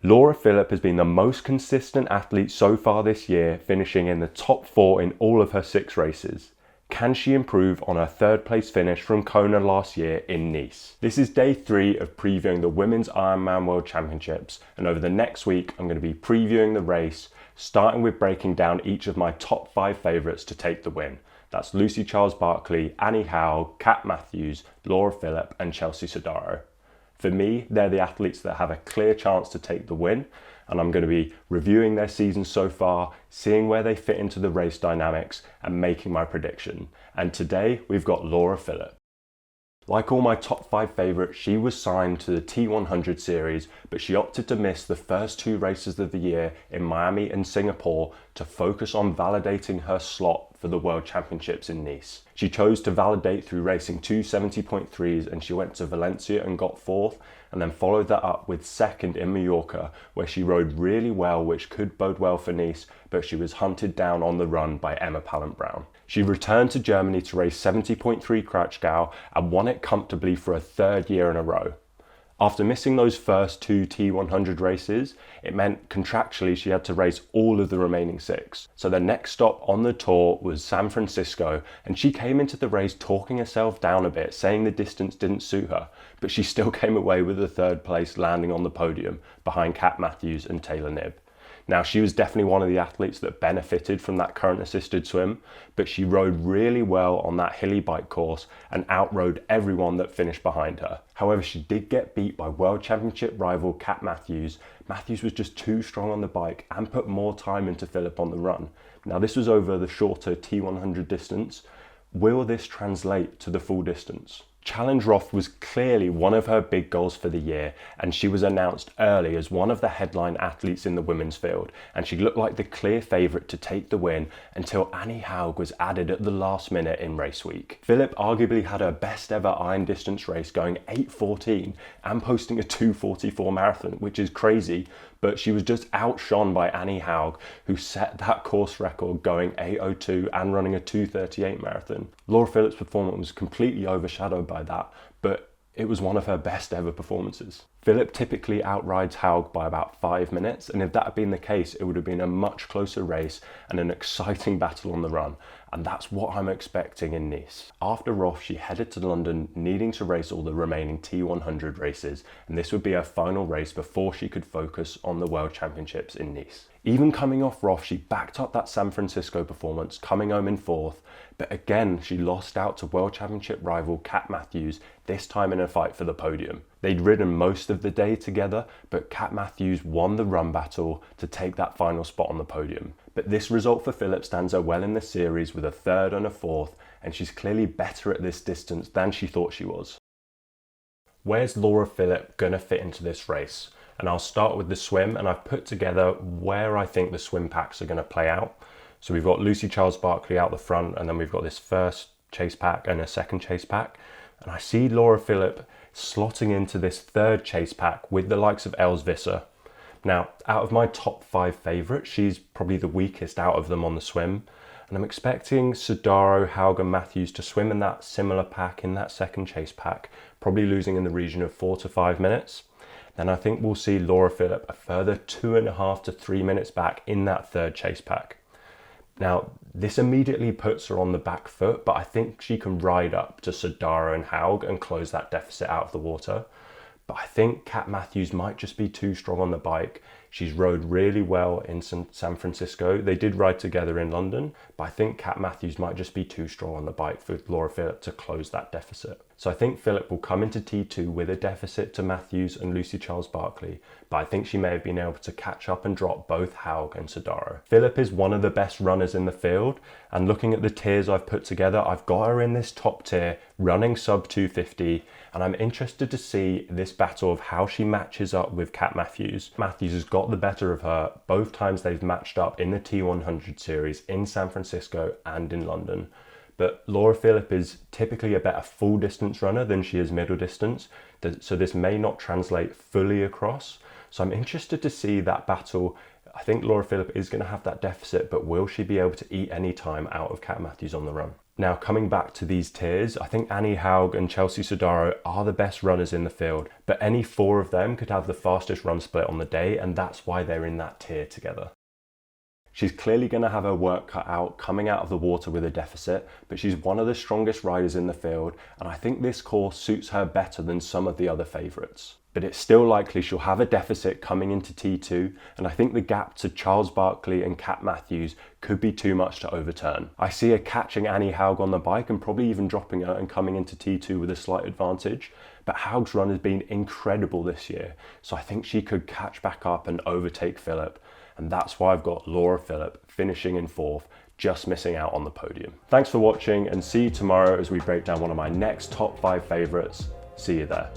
Laura Philipp has been the most consistent athlete so far this year, finishing in the top 4 in all of her 6 races. Can she improve on her 3rd place finish from Kona last year in Nice? This is day 3 of previewing the Women's Ironman World Championships, and over the next week I'm going to be previewing the race, starting with breaking down each of my top 5 favourites to take the win. That's Lucy Charles-Barclay, Annie Haug, Kat Matthews, Laura Philipp and Chelsea Sodaro. For me, they're the athletes that have a clear chance to take the win, and I'm going to be reviewing their season so far, seeing where they fit into the race dynamics and making my prediction. And today we've got Laura Philipp. Like all my top 5 favourites, she was signed to the T100 series, but she opted to miss the first 2 races of the year in Miami and Singapore to focus on validating her slot for the World Championships in Nice. She chose to validate through racing 2 70.3s, and she went to Valencia and got 4th, and then followed that up with 2nd in Mallorca, where she rode really well, which could bode well for Nice, but she was hunted down on the run by Emma Pallant-Brown. She returned to Germany to race 70.3 Kraichgau and won it comfortably for a 3rd year in a row. After missing those first 2 T100 races, it meant contractually she had to race all of the remaining 6. So the next stop on the tour was San Francisco, and she came into the race talking herself down a bit, saying the distance didn't suit her, but she still came away with a 3rd place, landing on the podium behind Kat Matthews and Taylor Knibb. Now, she was definitely one of the athletes that benefited from that current assisted swim, but she rode really well on that hilly bike course and outrode everyone that finished behind her. However, she did get beat by World Championship rival Kat Matthews. Matthews was just too strong on the bike and put more time into Philipp on the run. Now, this was over the shorter T100 distance. Will this translate to the full distance? Challenge Roth was clearly one of her big goals for the year, and she was announced early as one of the headline athletes in the women's field, and she looked like the clear favourite to take the win until Annie Haug was added at the last minute in race week. Philipp arguably had her best ever iron distance race, going 8:14 and posting a 2:44 marathon, which is crazy, but she was just outshone by Annie Haug, who set that course record going 8:02 and running a 2:38 marathon. Laura Philipp's performance was completely overshadowed by that, but it was one of her best ever performances. Philipp typically outrides Haug by about 5 minutes, and if that had been the case, it would have been a much closer race and an exciting battle on the run, and that's what I'm expecting in Nice. After Roth, she headed to London, needing to race all the remaining T100 races, and this would be her final race before she could focus on the World Championships in Nice. Even coming off Roth, she backed up that San Francisco performance, coming home in 4th, but again, she lost out to World Championship rival Kat Matthews, this time in a fight for the podium. They'd ridden most of the day together, but Kat Matthews won the run battle to take that final spot on the podium. But this result for Philipp stands her well in the series with a 3rd and a 4th, and she's clearly better at this distance than she thought she was. Where's Laura Philipp gonna fit into this race? And I'll start with the swim, and I've put together where I think the swim packs are gonna play out. So we've got Lucy Charles-Barclay out the front, and then we've got this first chase pack and a second chase pack. And I see Laura Philipp slotting into this 3rd chase pack with the likes of Els Visser. Now, out of my top 5 favourites, she's probably the weakest out of them on the swim. And I'm expecting Sodaro, Haug and Matthews to swim in that similar pack in that second chase pack, probably losing in the region of 4 to 5 minutes. Then I think we'll see Laura Philipp a further 2.5 to 3 minutes back in that 3rd chase pack. Now, this immediately puts her on the back foot, but I think she can ride up to Sodaro and Haug and close that deficit out of the water. But I think Kat Matthews might just be too strong on the bike. She's rode really well in San Francisco. They did ride together in London, but I think Kat Matthews might just be too strong on the bike for Laura Philipp to close that deficit. So I think Philipp will come into T2 with a deficit to Matthews and Lucy Charles-Barclay, but I think she may have been able to catch up and drop both Haug and Sodaro. Philipp is one of the best runners in the field, and looking at the tiers I've put together, I've got her in this top tier, running sub 250, and I'm interested to see this battle of how she matches up with Kat Matthews. Matthews has got the better of her both times they've matched up in the T100 series in San Francisco and in London. But Laura Philipp is typically a better full distance runner than she is middle distance, so this may not translate fully across. So I'm interested to see that battle. I think Laura Philipp is going to have that deficit, but will she be able to eat any time out of Kat Matthews on the run? Now, coming back to these tiers, I think Annie Haug and Chelsea Sodaro are the best runners in the field, but any four of them could have the fastest run split on the day, and that's why they're in that tier together. She's clearly going to have her work cut out coming out of the water with a deficit, but she's one of the strongest riders in the field, and I think this course suits her better than some of the other favourites. But it's still likely she'll have a deficit coming into T2, and I think the gap to Charles Barkley and Kat Matthews could be too much to overturn. I see her catching Annie Haug on the bike and probably even dropping her and coming into T2 with a slight advantage, but Haug's run has been incredible this year, so I think she could catch back up and overtake Philipp, and that's why I've got Laura Philipp finishing in 4th, just missing out on the podium. Thanks for watching, and see you tomorrow as we break down one of my next top 5 favourites. See you there.